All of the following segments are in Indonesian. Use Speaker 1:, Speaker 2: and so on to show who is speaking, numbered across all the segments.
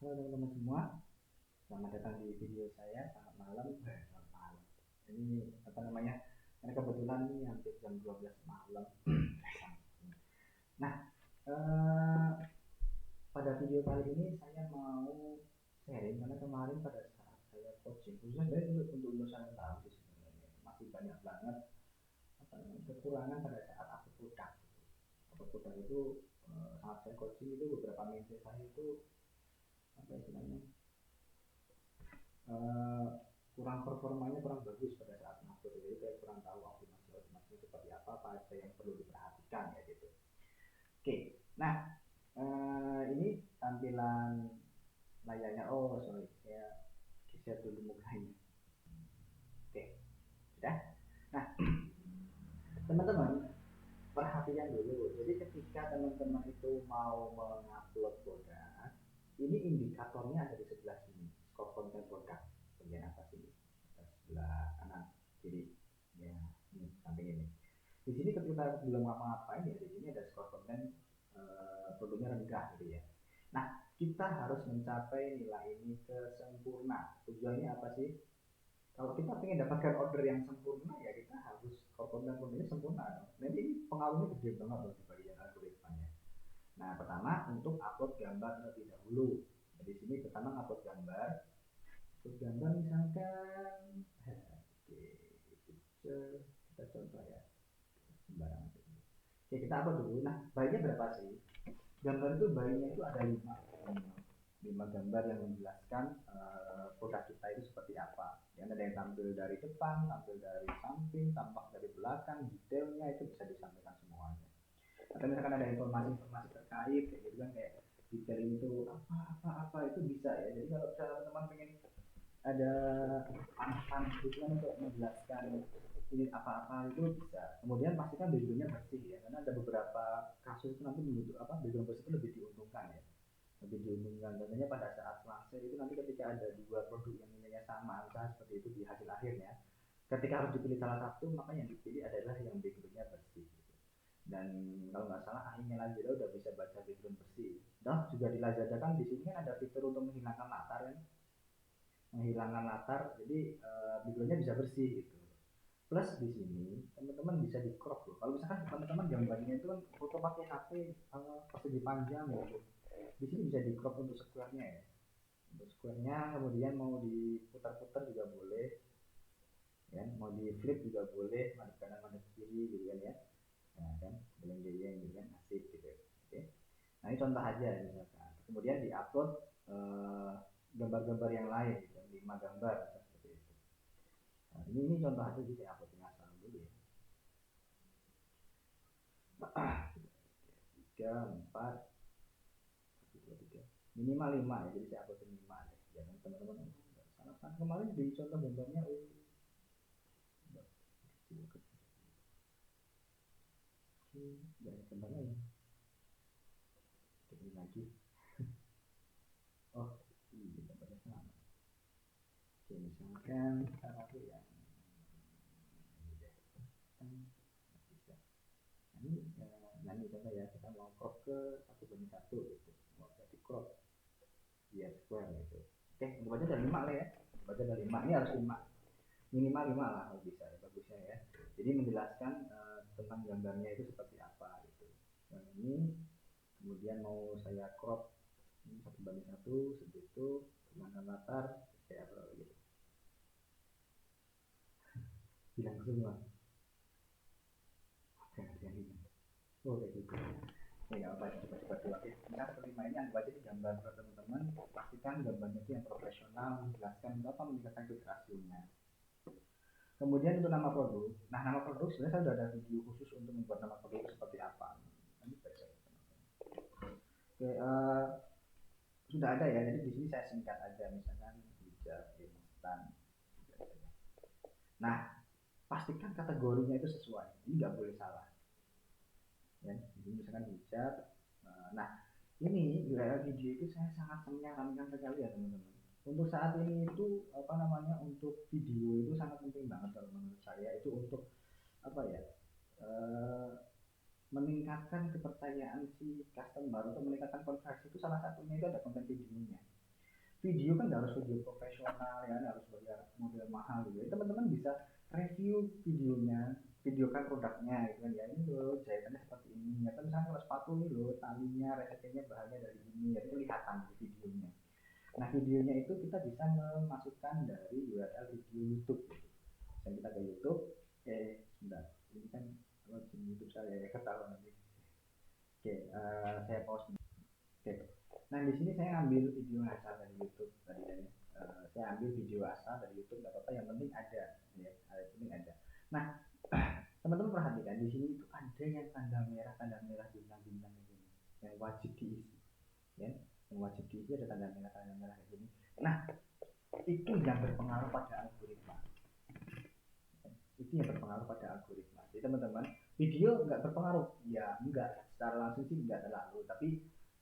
Speaker 1: Halo teman-teman semua, selamat datang di video saya. Selamat malam. Selamat malam. Ini apa namanya? Karena kebetulan ini hampir jam 12 malam. Nah, eh, pada video kali ini saya mau sharing karena kemarin pada saat saya coaching, khususnya dari untuk lulusan tahu sih sebenarnya masih banyak banget apa namanya kekurangan pada saat upload produk. Upload produk itu saat saya coaching itu beberapa mentor saya itu apa istilahnya eh, kurang performanya kurang bagus pada saat ngupload, jadi kayak kurang tahu optimasi seperti apa aja yang perlu diperhatikan ya gitu. Oke, nah ini tampilan layarnya. Oh sorry, saya geser dulu mukanya. Oke, sudah. Nah teman-teman, perhatian dulu, jadi ketika teman-teman itu mau mengupload produk, ini indikatornya ada di sebelah sini, skor konten produk bagian atas ini, sebelah kanan kiri ya, ini samping ini. Di sini ketika belum ngapa-ngapain ya, di sini ada skor konten produknya rendah gitu ya. Nah, kita harus mencapai nilai ini ke sempurna. Tujuannya apa sih? Kalau kita ingin dapatkan order yang sempurna ya kita harus konten-kontennya sempurna dong. Nah ini pengaruhnya gede banget loh di bagian algoritmanya. Nah pertama untuk upload gambar terlebih dahulu. Nah, di sini pertama upload gambar. Upload gambar misalkan, oke, picture, kita contoh ya sembarangan. Oke kita upload dulu. Nah baiknya berapa sih? Gambar itu baiknya itu ada 5 gambar yang menjelaskan produk kita itu seperti apa. Yang ada yang tampil dari depan, tampil dari samping, tampak dari belakang, detailnya itu bisa disampaikan semuanya. Atau misalkan ada informasi-informasi terkait kayak gitu kan, kayak detail itu apa itu bisa ya. Jadi kalau teman-teman pengen ada panas gitu kan untuk menjelaskan ini apa-apa itu bisa. Kemudian pastikan backgroundnya bersih ya, karena ada beberapa kasus itu nanti membutuhkan apa, background bersih itu lebih diuntungkan ya, lebih diuntungkan. Contohnya pada saat launcher itu nanti ketika ada dua produk yang nilainya sama, misalnya seperti itu di hasil akhirnya, ketika harus dipilih salah satu maka yang dipilih adalah yang backgroundnya bersih gitu. Dan kalau nggak salah akhirnya Lazada udah bisa baca background bersih. Nah juga di Lazada kan di sini kan ada fitur untuk menghilangkan latar kan, menghilangkan latar, jadi backgroundnya bisa bersih gitu. Plus di sini teman-teman bisa di crop loh. Kalau misalkan teman-teman gambarnya itu kan foto pakai HP persegi panjang gitu, di sini bisa di crop untuk square-nya ya. Untuk square-nya kemudian mau diputar-putar juga boleh, ya mau di flip juga boleh, madep kanan madep kiri gitu kan ya. Nah kan geleng-geleng gitu kan asik gitu. Oke. Nah ini contoh aja misalkan. Kemudian di-upload eh, gambar-gambar yang lain gitu, 5 gambar seperti itu. Nah, ini contoh aja sih saya upload asal dulu ya. 3, 4, 1, 2, 3. Minimal 5 ya, jadi saya upload 5 deh. Jangan teman-teman salah kemarin di contoh gambarnya dari gambar lain. Ini lagi. Oh, iya gambarnya sama. Oke, misalkan salah satu yang ini deh. Bisa. Nah, ini nanti contoh ya, kita mau crop ke 1:1 gitu. Mau jadi crop biar square gitu. Oke, untuk baca ada 5 lah ya. Baca ada 5. Ini harus 5. Minimal 5 lah kalau bisa ya, bagusnya ya. Jadi menjelaskan tentang gambarnya itu seperti apa gitu. Yang ini kemudian mau saya crop ini 1:1 segitu, dengan latar kayak apa gitu. Bilang semua. Yang ini. Oh kayak gitu. Ya nggak apa, coba-coba dulu ya. Nah, 1:5 ini anggap aja gambar buat teman-teman. Pastikan gambarnya itu yang profesional, menjelaskan berapa meningkatkan rasionya. Kemudian untuk nama produk. Nah, nama produk sebenarnya saya sudah ada video khusus untuk membuat nama produk seperti apa. Nanti saya Oke, sudah ada ya. Jadi di sini saya singkat aja, misalkan hijab instan. Nah, pastikan kategorinya itu sesuai. Ini nggak boleh salah. Ya, jadi misalkan hijab. Nah, ini video itu saya sangat menyarankan sekali ya teman-teman. Untuk saat ini itu apa namanya, untuk video itu sangat penting banget kalau menurut saya, itu untuk apa ya, eh, meningkatkan kepercayaan si customer, untuk meningkatkan konversi itu salah satunya itu ada konten videonya. video kan harus video profesional ya, harus bayar model mahal gitu. Teman-teman bisa review videonya, videokan produknya gitu kan ya. Ini loh jahitannya seperti ini. Atau misalnya kalau sepatu nih loh talinya, resepnya bahannya dari ini, ya itu kelihatan di videonya. Nah videonya itu kita bisa memasukkan dari URL video YouTube. Dan kita ke YouTube, sebentar, ini kan YouTube saya ya ketahuan nanti. Saya pause. Oke. Nah di sini saya ambil video asal dari YouTube tadi ya. Saya ambil video asal dari YouTube, nggak apa-apa, yang penting ada ya, yang penting ada. Nah teman-teman perhatikan di sini itu ada yang tanda merah bintang-bintang ini yang wajib diisi ya, yang wajib diisi ada tanda merah kayak gini. Nah itu yang berpengaruh pada algoritma, itu yang berpengaruh pada algoritma. Jadi teman-teman, video nggak berpengaruh ya, enggak secara langsung sih enggak terlalu, tapi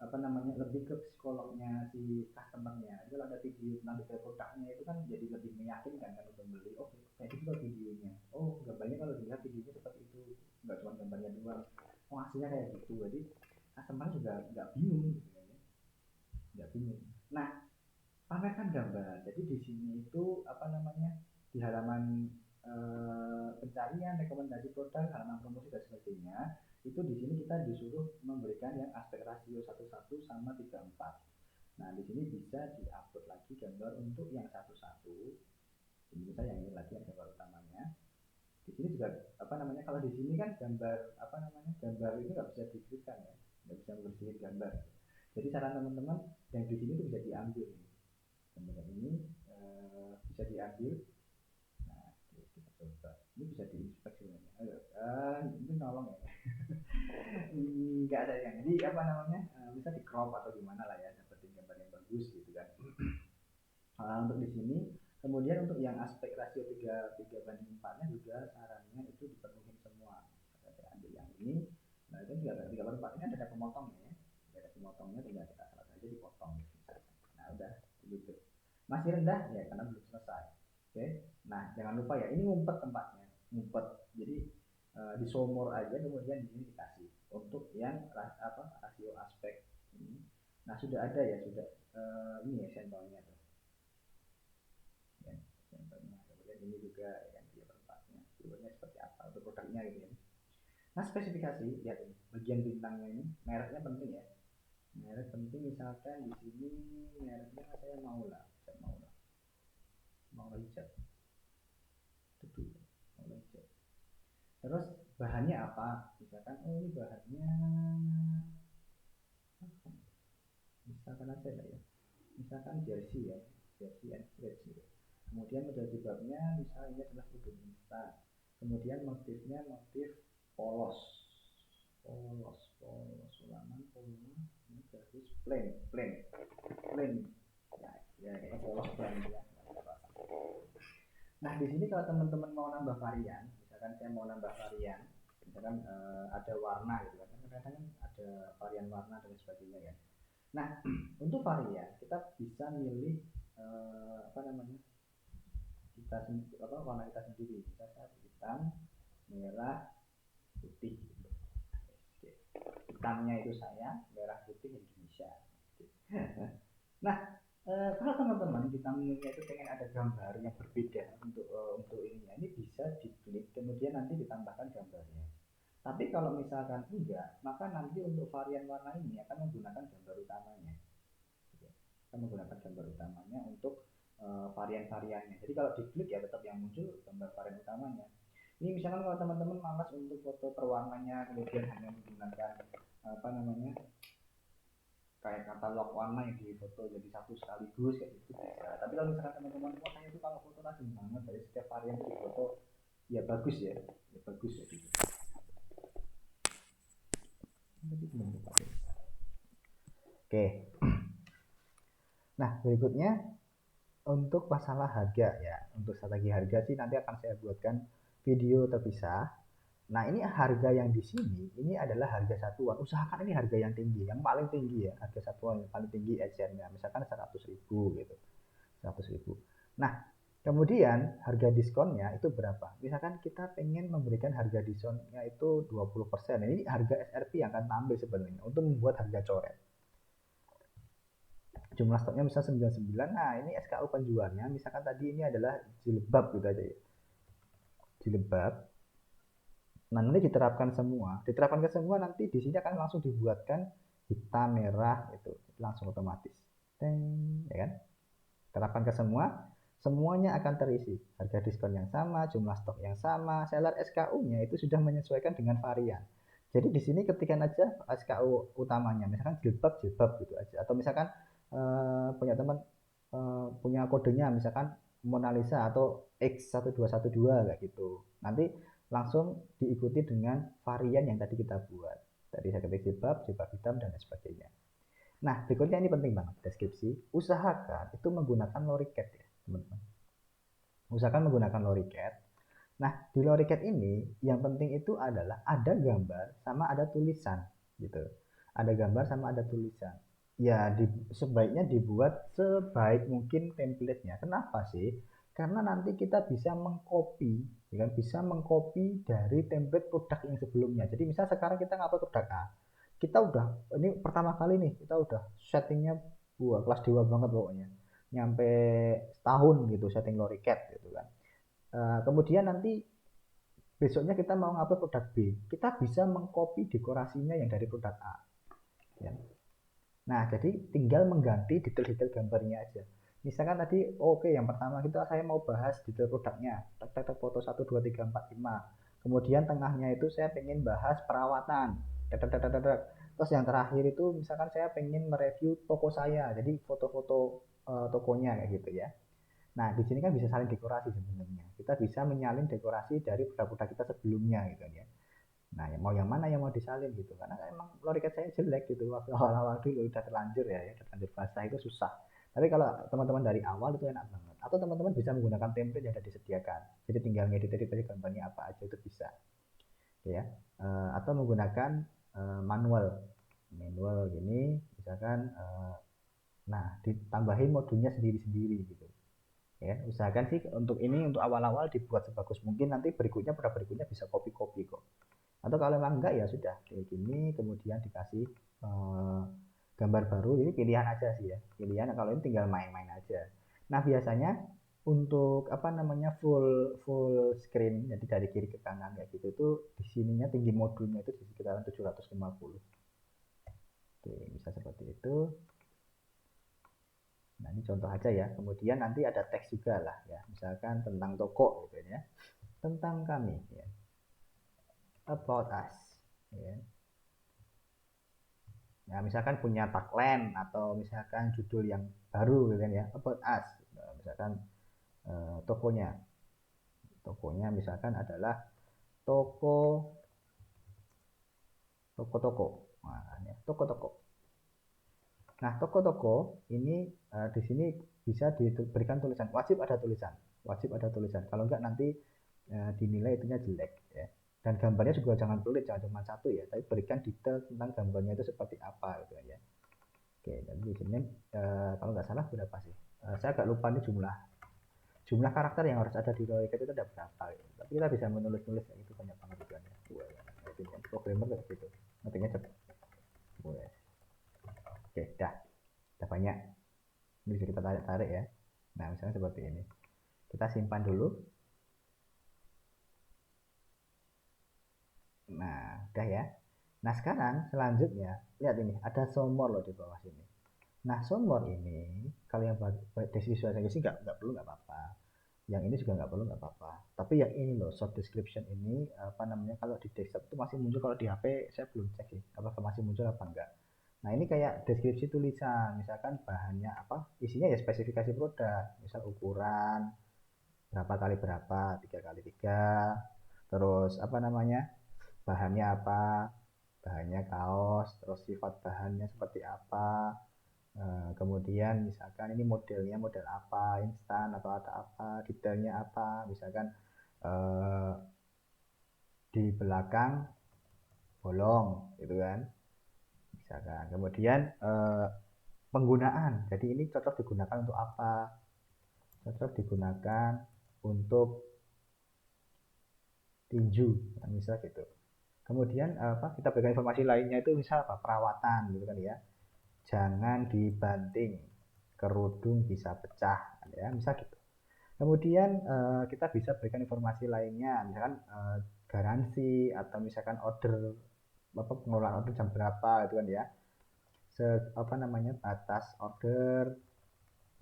Speaker 1: apa namanya, lebih ke psikolognya si customernya. Itu ada video tentang detail produknya itu kan jadi lebih meyakinkan kan untuk membeli. Oh kayak gitu loh videonya, oh gambarnya kalau dilihat videonya seperti itu, nggak cuma gambarnya doang, oh hasilnya kayak gitu. Jadi customer juga nggak bingung gitu kan ya, nggak bingung. Nah pamerkan gambar, jadi di sini itu apa namanya, di halaman pencarian rekomendasi produk, halaman promosi dan sebagainya, itu di sini kita disuruh memberikan yang aspek rasio 11 sama 34. Nah di sini bisa diupload lagi gambar untuk yang 11. Ini misalnya yang ini lagi yang gambar utamanya. Di sini juga apa namanya, kalau di sini kan gambar apa namanya, gambar ini nggak bisa diklikkan ya, nggak bisa membersihin gambar. Jadi saran teman-teman yang di sini tuh bisa diambil gambar ini, bisa diambil. Nah kita coba, ini bisa diinspeksi sebenarnya. Ini nolong ya. Nggak ada yang, jadi apa namanya, bisa di crop atau gimana lah ya, dapetin gambar yang bagus gitu kan. Untuk di sini, kemudian untuk yang aspek rasio 3:4 nya juga sarannya itu dipenuhin semua. Saya ambil yang ini, nah itu 3:4 ini ada pemotongnya ya, ada pemotongnya, tinggal kita salah saja dipotong misalkan. Nah udah begitu. Masih rendah ya karena belum selesai. Oke, nah jangan lupa ya, ini ngumpet tempatnya, ngumpet. Jadi di show more aja, kemudian di sini dikasih untuk yang rasio aspek ini. Nah sudah ada ya, sudah ini ya sampelnya tuh ya, sampelnya. Kemudian ini juga yang 3/4-nya keywordnya seperti apa untuk produknya gitu ya. Nah spesifikasi, lihat ini bagian bintangnya ini, mereknya penting ya, merek penting. Misalkan di sini mereknya saya mau lah hijab, itu mau hijab. Terus bahannya apa, misalkan oh ini bahannya apa, misalkan aja lah ya, misalkan jersey ya, jersey and stretch gitu. Kemudian model jilbabnya misalnya ini adalah kerudung instan, kemudian motifnya motif polos, ulangan polos, ini garis plain ya kayak polos plain ya. Nah di sini kalau teman-teman mau nambah varian, misalkan saya mau nambah varian, misalkan ada warna gitu kan, kadang-kadang ada varian warna dan sebagainya ya. Nah untuk varian kita bisa milih apa namanya, kita warna kita sendiri, misalkan hitam, merah, putih gitu. Hitamnya itu saya, merah putih Indonesia. Nah kalau teman-teman di thumbnailnya itu pengen ada gambar yang berbeda untuk ininya, ini bisa diklik kemudian nanti ditambahkan gambarnya. Tapi kalau misalkan enggak, maka nanti untuk varian warna ini akan menggunakan gambar utamanya. Akan menggunakan gambar utamanya untuk varian-variannya. Jadi kalau diklik ya tetap yang muncul gambar varian utamanya. Ini misalkan kalau teman-teman malas untuk foto perwarnanya, kemudian hanya menggunakan apa namanya, kayak katalog warna yang difoto jadi satu sekaligus kayak gitu bisa. Tapi kalau misalkan teman-teman wah saya itu kalau foto rajin banget dari setiap varian itu foto ya bagus ya, bagus ya gitu. Oke. Nah berikutnya untuk masalah harga ya, untuk strategi harga sih nanti akan saya buatkan video terpisah. Nah ini harga yang di sini ini adalah harga satuan. Usahakan ini harga yang tinggi, yang paling tinggi ya, harga satuan yang paling tinggi ecerannya, misalkan 100.000 gitu, 100.000. Nah kemudian harga diskonnya itu berapa? Misalkan kita pengen memberikan harga diskonnya itu 20%. Nah, ini harga SRP yang akan tampil sebenarnya untuk membuat harga coret. jumlah stoknya misal 99. Nah, ini SKU penjualnya misalkan tadi ini adalah jilbab gitu aja ya. Jilbab. Nah, nanti diterapkan ke semua nanti di sini akan langsung dibuatkan hitam, merah itu langsung otomatis. Teng, ya kan? Terapkan ke semua, semuanya akan terisi. Harga diskon yang sama, jumlah stok yang sama, seller SKU-nya itu sudah menyesuaikan dengan varian. Jadi di sini ketikkan aja SKU utamanya, misalkan jilbab jilbab gitu aja. Atau misalkan punya teman punya kodenya misalkan Mona Lisa atau X1212 kayak gitu. Nanti langsung diikuti dengan varian yang tadi kita buat. Tadi saya ketik jilbab, jilbab hitam dan lain sebagainya. Nah, berikutnya ini penting banget, deskripsi. Usahakan itu menggunakan loricat ya, teman-teman. Usahakan menggunakan loricat. Nah, di loricat ini yang penting itu adalah ada gambar sama ada tulisan gitu. Ada gambar sama ada tulisan. Ya, sebaiknya dibuat sebaik mungkin template-nya. Kenapa sih? Karena nanti kita bisa mengcopy, ya kan? Bisa mengcopy dari template produk yang sebelumnya. Jadi misal sekarang kita ngupload produk A, kita udah ini pertama kali nih kita udah settingnya buat kelas dewa banget pokoknya, nyampe setahun gitu setting loricat gitu kan. Kemudian nanti besoknya kita mau ngupload produk B, kita bisa mengcopy dekorasinya yang dari produk A ya. Nah, jadi tinggal mengganti detail-detail gambarnya aja. Misalkan tadi oke, yang pertama saya mau bahas detail produknya, tek foto 1 2 3 4 5. Kemudian tengahnya itu saya pengen bahas perawatan, terus yang terakhir itu misalkan saya pengen mereview toko saya, jadi foto-foto tokonya kayak gitu ya. Nah, di sini kan bisa saling dekorasi sebenarnya. Kita bisa menyalin dekorasi dari produk-produk kita sebelumnya gitu ya. Nah, mau yang mana yang mau disalin gitu. Karena emang lorikat saya jelek gitu. Waktu awal-awal dulu udah terlanjur ya, udah terlanjur basah itu susah. Tapi kalau teman-teman dari awal itu enak banget. Atau teman-teman bisa menggunakan template yang sudah disediakan. Jadi tinggal ngedit-edit gambarnya apa aja itu bisa. Ya. Atau menggunakan manual. Manual gini, misalkan nah ditambahin modulnya sendiri-sendiri gitu. Ya, usahakan sih untuk ini untuk awal-awal dibuat sebagus mungkin, nanti berikutnya pada berikutnya bisa copy-copy kok. Atau kalau memang enggak ya sudah kayak gini, kemudian dikasih gambar baru, jadi pilihan aja sih ya, pilihan. Kalau ini tinggal main-main aja. Nah, biasanya untuk apa namanya full full screen, jadi dari kiri ke kanan kayak gitu itu di sininya tinggi modulnya itu di sekitaran 750. Oke, bisa seperti itu. Nah, ini contoh aja ya. Kemudian nanti ada teks juga lah ya, misalkan tentang toko gitu ya, tentang kami ya, about us ya. Ya, misalkan punya tagline atau misalkan judul yang baru gitu kan ya, about us. Nah, misalkan tokonya tokonya misalkan adalah toko toko-toko. Nah, ya, toko-toko. Nah, toko-toko ini di sini bisa diberikan tulisan, wajib ada tulisan, wajib ada tulisan. Kalau enggak nanti dinilai itunya jelek ya. Dan gambarnya juga jangan pelit, jangan cuma satu ya, tapi berikan detail tentang gambarnya itu seperti apa gitu ya. Oke, jadi di sini kalau nggak salah berapa sih? Saya agak lupa nih jumlah karakter yang harus ada di Loricat itu ada berapa gitu. Tapi kita bisa menulis-nulis kayak gitu banyak banget tujuannya. Programmer kayak gitu, ngetiknya cepet. Oke, dah banyak. Ini bisa kita tarik-tarik ya. Nah, misalnya seperti ini. Kita simpan dulu. Nah, udah ya. Nah, sekarang selanjutnya lihat ini, ada somor loh di bawah sini. Nah, somor ini kalau yang deskripsi sih nggak perlu, nggak apa-apa. Yang ini juga nggak perlu, nggak apa-apa. Tapi yang ini loh, short description ini apa namanya, kalau di desktop itu masih muncul, kalau di HP saya belum cek sih apakah masih muncul apa enggak. Nah, ini kayak deskripsi tulisan, misalkan bahannya apa, isinya ya spesifikasi produk, misal ukuran berapa kali berapa, 3x3, terus apa namanya, bahannya apa, bahannya kaos, terus sifat bahannya seperti apa. Kemudian misalkan ini modelnya model apa, instan atau apa, detailnya apa, misalkan eh, di belakang bolong gitu kan, misalkan. Kemudian penggunaan, jadi ini cocok digunakan untuk apa, cocok digunakan untuk tinju, misal gitu. Kemudian apa, kita berikan informasi lainnya itu misal apa, perawatan gitu kan ya, jangan dibanting, kerudung bisa pecah, ya, misal gitu. Kemudian kita bisa berikan informasi lainnya, misalkan garansi atau misalkan order pengelolaan order jam berapa itu kan ya. Batas order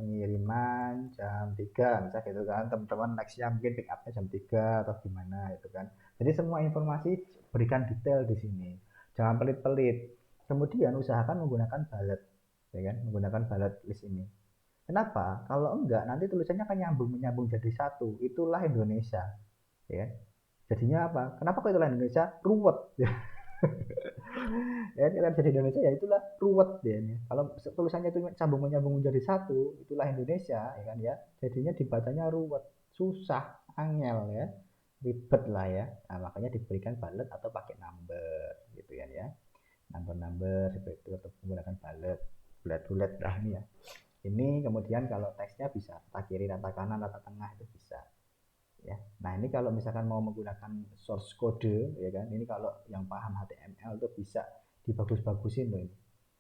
Speaker 1: pengiriman jam 3 misalnya gitu kan, teman-teman nextnya mungkin pick up-nya jam 3 atau gimana itu kan. Jadi semua informasi berikan detail di sini, jangan pelit-pelit. Kemudian usahakan menggunakan bullet, ya kan, menggunakan bullet list ini. Kenapa? Kalau enggak nanti tulisannya akan nyambung jadi satu, itulah Indonesia, ya. Jadinya apa? Kenapa kok itulah Indonesia? Ruwet. Ya kan, jadi Indonesia ya itulah ruwet ya ini. Kalau tulisannya itu sambung menyambung menjadi satu, itulah Indonesia, ya kan ya. Jadinya dibacanya ruwet, susah, angel ya, ribet lah ya. Nah, makanya diberikan bullet atau pakai number gitu kan ya. Number seperti itu atau menggunakan bullet lah ini ya. Ini kemudian kalau teksnya bisa rata kiri, rata kanan, rata tengah itu bisa. Ya. Nah, ini kalau misalkan mau menggunakan source code ya kan, ini kalau yang paham HTML itu bisa dibagus-bagusin loh ini.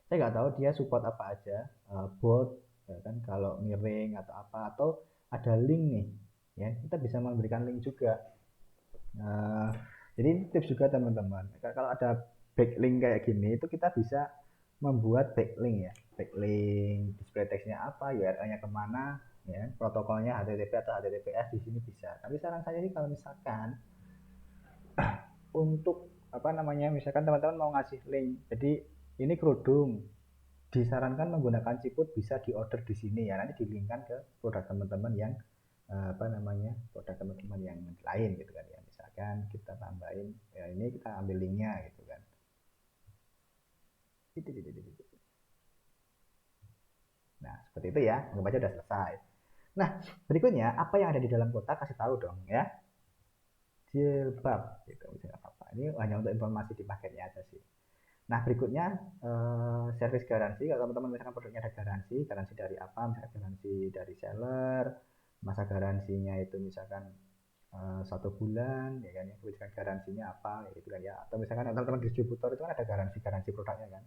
Speaker 1: Saya nggak tahu dia support apa aja, bold ya kan, kalau miring atau apa, atau ada link nih ya, kita bisa memberikan link juga. Jadi tips juga teman-teman, kalau ada backlink kayak gini itu kita bisa membuat backlink ya, backlink display teksnya apa, URL-nya kemana, ya protokolnya HTTP atau HTTPS di sini bisa. Tapi saran saya sih kalau misalkan untuk misalkan teman-teman mau ngasih link, jadi ini kerudung, disarankan menggunakan ciput, bisa diorder di sini ya, nanti dilinkkan ke produk teman-teman yang produk teman-teman yang lain gitu kan ya. Misalkan kita tambahin ya, ini kita ambil linknya gitu kan. Nah, seperti itu ya, anggap aja udah selesai. Nah, berikutnya apa yang ada di dalam kotak kasih tahu dong ya. Jilbab gitu misalnya apa. Ini hanya untuk informasi di paketnya aja sih. Nah, berikutnya service garansi. Kalau teman-teman misalkan produknya ada garansi dari apa? Misalkan garansi dari seller, masa garansinya itu misalkan 1 bulan, ya kan ya. Misalkan garansinya apa, gitu kan ya. Atau misalkan teman-teman distributor itu kan ada garansi produknya kan.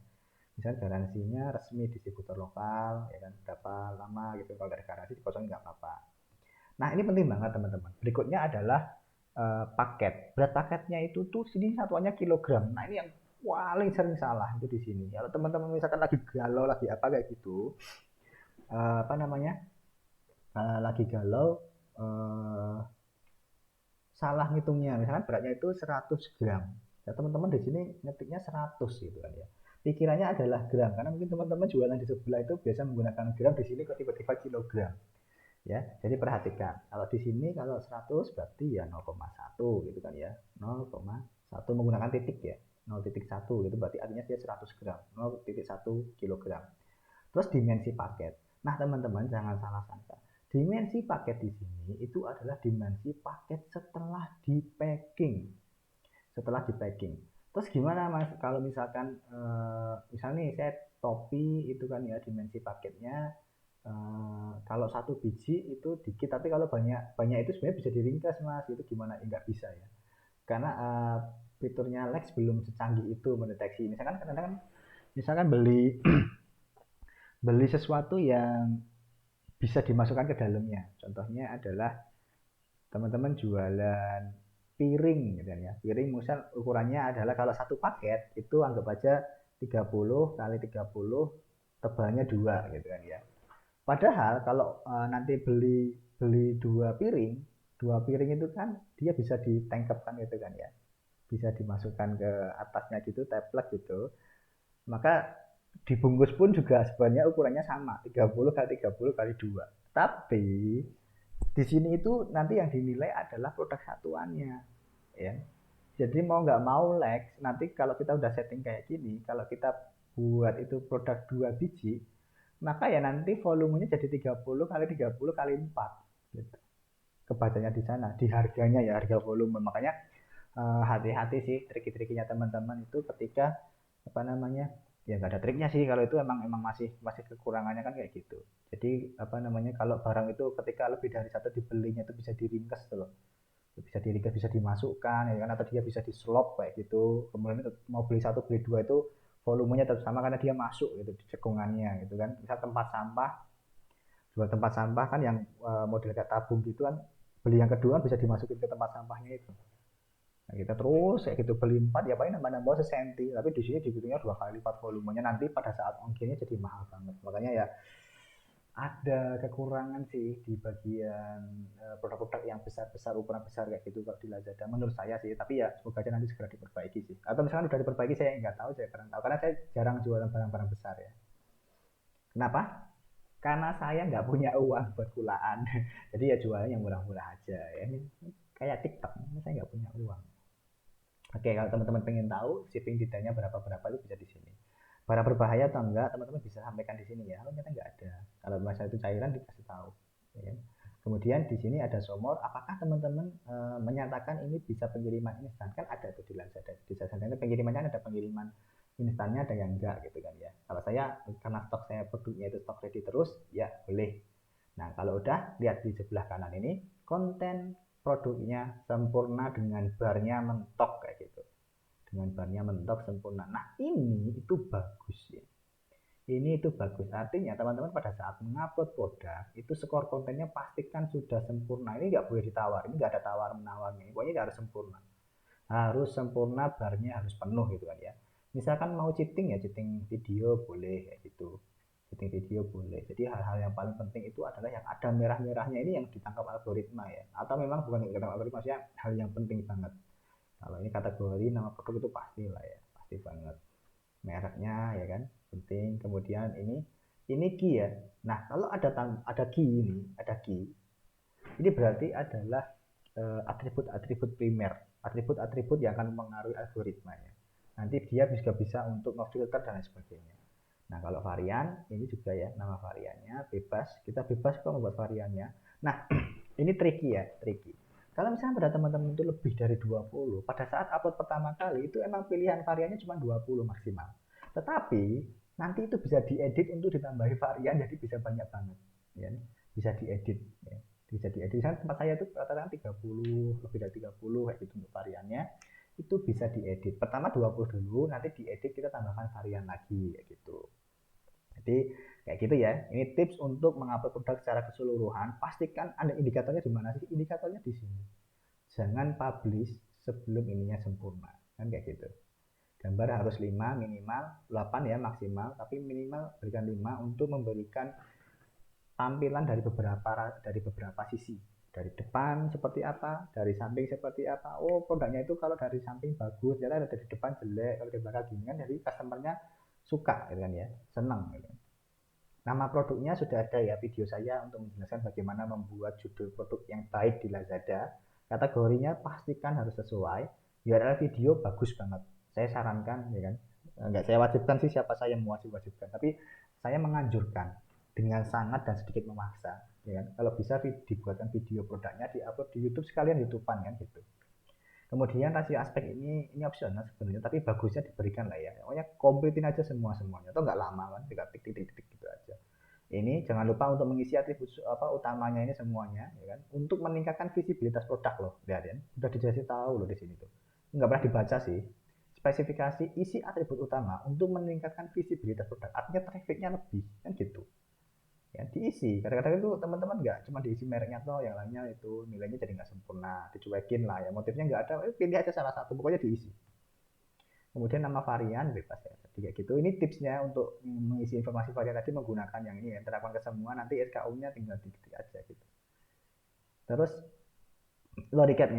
Speaker 1: Misalnya garansinya resmi distributor lokal, ya kan, berapa lama gitu. Kalau dari garansi dikosongin nggak apa-apa. Nah, ini penting banget teman-teman. Berikutnya adalah paket. Berat paketnya itu tuh sini satuannya kilogram. Nah, ini yang paling sering salah itu di sini. Kalau teman-teman misalkan lagi galau lagi apa kayak gitu, lagi galau, salah ngitungnya. Misalkan beratnya itu 100 gram. Ya, teman-teman di sini ngetiknya 100 gitu kan ya. Pikirannya adalah gram, karena mungkin teman-teman jualan di sebelah itu biasa menggunakan gram, di sini kok tiba-tiba kilogram. Ya, jadi perhatikan. Kalau di sini kalau 100 berarti ya 0,1 gitu kan ya. 0,1 menggunakan titik ya. 0,1 itu berarti artinya dia 100 gram, 0,1 kilogram. Terus dimensi paket. Nah, teman-teman jangan salah sangka. Dimensi paket di sini itu adalah dimensi paket setelah di packing. Setelah di packing. Terus gimana Mas kalau misalkan misalnya nih saya topi itu kan ya, dimensi paketnya kalau 1 biji itu dikit, tapi kalau banyak banyak itu sebenarnya bisa diringkas Mas, itu gimana? Nggak bisa ya, karena fiturnya Lex belum secanggih itu mendeteksi. Misalkan beli beli sesuatu yang bisa dimasukkan ke dalamnya. Contohnya adalah teman-teman jualan piring gitu ya. Piring misal ukurannya adalah kalau satu paket itu anggap aja 30 kali 30, tebalnya 2 gitu kan ya. Padahal kalau nanti beli beli dua piring itu kan dia bisa ditangkapkan gitu kan ya. Bisa dimasukkan ke atasnya gitu, teplek gitu. Maka dibungkus pun juga sebenarnya ukurannya sama, 30 kali 30 kali 2. Tapi di sini itu nanti yang dinilai adalah produk satuannya, ya. Jadi mau nggak mau Lex, nanti kalau kita udah setting kayak gini, kalau kita buat itu produk 2 biji, maka ya nanti volumenya jadi 30 kali 30 kali 4 gitu. Kebacanya di sana, di harganya ya, harga volume. Makanya hati-hati sih trik-triknya teman-teman itu ketika ya nggak ada triknya sih kalau itu emang masih masih kekurangannya kan kayak gitu. Jadi kalau barang itu ketika lebih dari satu dibelinya itu bisa diringkas tuh loh, bisa diringkas, bisa dimasukkan ya kan, atau dia bisa di slop kayak gitu. Kemudian mau beli satu beli dua itu volumenya tetap sama karena dia masuk gitu di cekungannya gitu kan. Misal tempat sampah jual tempat sampah kan yang model kayak tabung gitu kan, beli yang kedua bisa dimasukin ke tempat sampahnya itu. Nah, kita terus kayak gitu beli 4 ya paling nambah-nambah sesenti, tapi di sini digitunya 2 kali lipat volumenya, nanti pada saat ongkirnya jadi mahal banget. Makanya ya ada kekurangan sih di bagian produk-produk yang besar-besar, ukuran besar kayak gitu kalau di Lazada menurut saya sih, tapi ya semoga aja nanti segera diperbaiki sih, atau misalkan udah diperbaiki saya nggak tahu, saya kurang tahu karena saya jarang jualan barang-barang besar ya. Kenapa? Karena saya nggak punya uang buat kulaan. Jadi ya jualnya yang murah-murah aja ya. Ini kayak TikTok, saya nggak punya uang. Oke, kalau teman-teman pengen tahu shipping detailnya berapa-berapa itu bisa di sini. Barang berbahaya atau enggak, teman-teman bisa sampaikan di sini ya. Kalau ternyata enggak ada. Kalau masalah itu cairan dikasih tahu. Ya kan? Kemudian di sini ada somor. Apakah teman-teman menyatakan ini bisa pengiriman instan? Kan ada tuh di Lazada. Di Lazada pengirimannya ada pengiriman instannya, ada yang enggak gitu kan ya. Kalau saya karena stok saya produknya itu stok ready terus, ya boleh. Nah, kalau udah lihat di sebelah kanan ini konten produknya sempurna dengan barnya mentok kayak gitu. Dengan barnya mentok sempurna. Nah, ini itu bagus ya. Ini itu bagus. Artinya teman-teman pada saat mengupload produk itu skor kontennya pastikan sudah sempurna. Ini nggak boleh ditawar. Ini nggak ada tawar menawarnya. Pokoknya harus sempurna. Harus sempurna, barnya harus penuh gitu kan ya. Misalkan mau cheating ya cheating video boleh kayak gitu. Cheating video boleh. Jadi hal-hal yang paling penting itu adalah yang ada merah-merahnya ini yang ditangkap algoritma ya. Atau memang bukan ditangkap algoritma, maksudnya hal yang penting banget. Kalau ini kategori nama produk itu pasti lah ya, pasti banget. Mereknya ya kan, penting. Kemudian ini key ya. Nah, kalau ada key ini, ada key. Ini berarti adalah atribut-atribut primer, atribut-atribut yang akan mempengaruhi algoritmanya. Nanti dia juga bisa untuk ngefilter dan lain sebagainya. Nah, kalau varian ini juga ya, nama variannya bebas. Kita bebas kok membuat variannya. Nah, ini tricky ya, tricky. Kalau misalnya pada teman-teman itu lebih dari 20, pada saat upload pertama kali itu emang pilihan variannya cuma 20 maksimal. Tetapi nanti itu bisa diedit untuk ditambahi varian jadi bisa banyak banget. Ya. Bisa diedit. Ya. Bisa diedit. Misalnya tempat saya itu rata-rata 30, lebih dari 30 kayak gitu untuk variannya. Itu bisa diedit. Pertama 20 dulu, nanti diedit kita tambahkan varian lagi kayak gitu. Jadi kayak gitu ya. Ini tips untuk mengupload produk secara keseluruhan. Pastikan ada indikatornya di mana sih? Indikatornya di sini. Jangan publish sebelum ininya sempurna. Kan kayak gitu. Gambar harus 5 minimal, 8 ya maksimal, tapi minimal berikan 5 untuk memberikan tampilan dari beberapa sisi. Dari depan seperti apa, dari samping seperti apa. Oh, produknya itu kalau dari samping bagus, ternyata dari depan jelek, kalau di belakang gini kan, jadi customernya suka gitu kan ya, senang gitu. Nama produknya sudah ada ya, video saya untuk menjelaskan bagaimana membuat judul produk yang baik di Lazada. Kategorinya pastikan harus sesuai. URL video bagus banget. Saya sarankan ya kan. Enggak saya wajibkan sih, siapa saya yang wajibkan, tapi saya menganjurkan dengan sangat dan sedikit memaksa. Ya kan? Kalau bisa dibuatkan video produknya, diupload di YouTube sekalian, YouTubean kan gitu. Kemudian rasio aspek ini opsional sebenarnya, tapi bagusnya diberikan lah ya. Pokoknya kompletin aja semuanya. Atau nggak lama kan, tinggal tik gitu aja. Ini jangan lupa untuk mengisi atribut utamanya ini semuanya, ya kan? Untuk meningkatkan visibilitas produk loh, lihat ya. Udah dijelasin tahu loh di sini tuh. Nggak pernah dibaca sih. Spesifikasi isi atribut utama untuk meningkatkan visibilitas produk. Artinya trafficnya lebih, kan gitu. Ya diisi, kadang-kadang itu teman-teman nggak cuma diisi mereknya toh, yang lainnya itu nilainya jadi nggak sempurna, dicuekin lah ya, motifnya nggak ada, pilih aja salah satu pokoknya diisi. Kemudian nama varian bebas ya, jadi kayak gitu. Ini tipsnya untuk mengisi informasi varian tadi menggunakan yang ini ya, terapkan ke semua, nanti SKU-nya tinggal diketik aja gitu. Terus low recap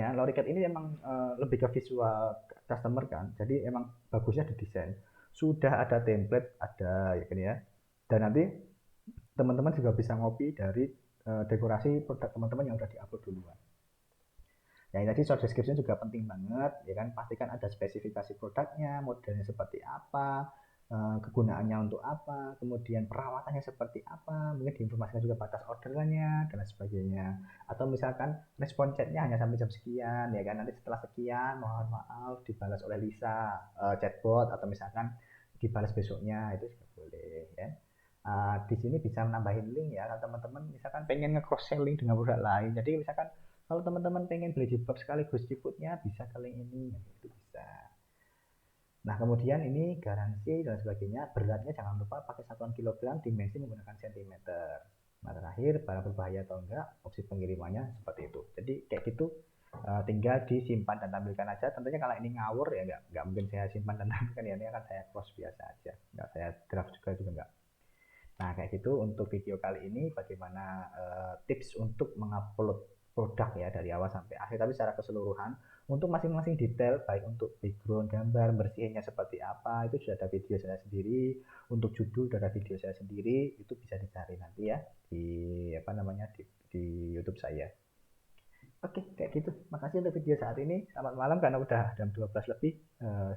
Speaker 1: ini emang lebih ke visual customer kan, jadi emang bagusnya di desain, sudah ada template ada ya kan ya, dan nanti teman-teman juga bisa ngopi dari dekorasi produk teman-teman yang udah diupload duluan. Ya tadi short description juga penting banget ya kan, pastikan ada spesifikasi produknya, modelnya seperti apa, kegunaannya untuk apa, kemudian perawatannya seperti apa, mungkin diinformasikan juga batas orderannya dan lain sebagainya. Atau misalkan respon chatnya hanya sampai jam sekian ya kan, nanti setelah sekian mohon maaf dibalas oleh Lisa, chatbot, atau misalkan dibalas besoknya, itu juga boleh ya. Di sini bisa menambahin link ya kalau teman-teman misalkan pengen nge-cross selling dengan produk lain. Jadi misalkan kalau teman-teman pengen beli jilbab sekaligus ciputnya bisa ke link ini, itu bisa. Nah kemudian ini garansi dan sebagainya, beratnya jangan lupa pakai satuan kilogram, dimensi menggunakan sentimeter. Nah, terakhir barang berbahaya atau enggak, opsi pengirimannya seperti itu. Jadi kayak gitu, tinggal disimpan dan tampilkan aja. Tentunya kalau ini ngawur ya nggak mungkin saya simpan dan tampilkan ya, ini akan saya close biasa aja, nggak saya draft juga enggak. Nah, kayak gitu untuk video kali ini bagaimana tips untuk mengupload produk ya dari awal sampai akhir, tapi secara keseluruhan untuk masing-masing detail, baik untuk background gambar bersihnya seperti apa itu sudah ada video saya sendiri, untuk judul sudah ada video saya sendiri, itu bisa dicari nanti ya di apa namanya di YouTube saya. Oke, kayak gitu. Makasih untuk video saat ini. Selamat malam karena udah jam 12 lebih.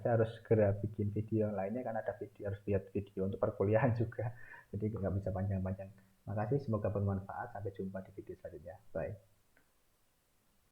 Speaker 1: Saya harus segera bikin video yang lainnya karena ada video, harus lihat video untuk perkuliahan juga. Jadi nggak bisa panjang-panjang. Makasih, semoga bermanfaat. Sampai jumpa di video selanjutnya. Bye.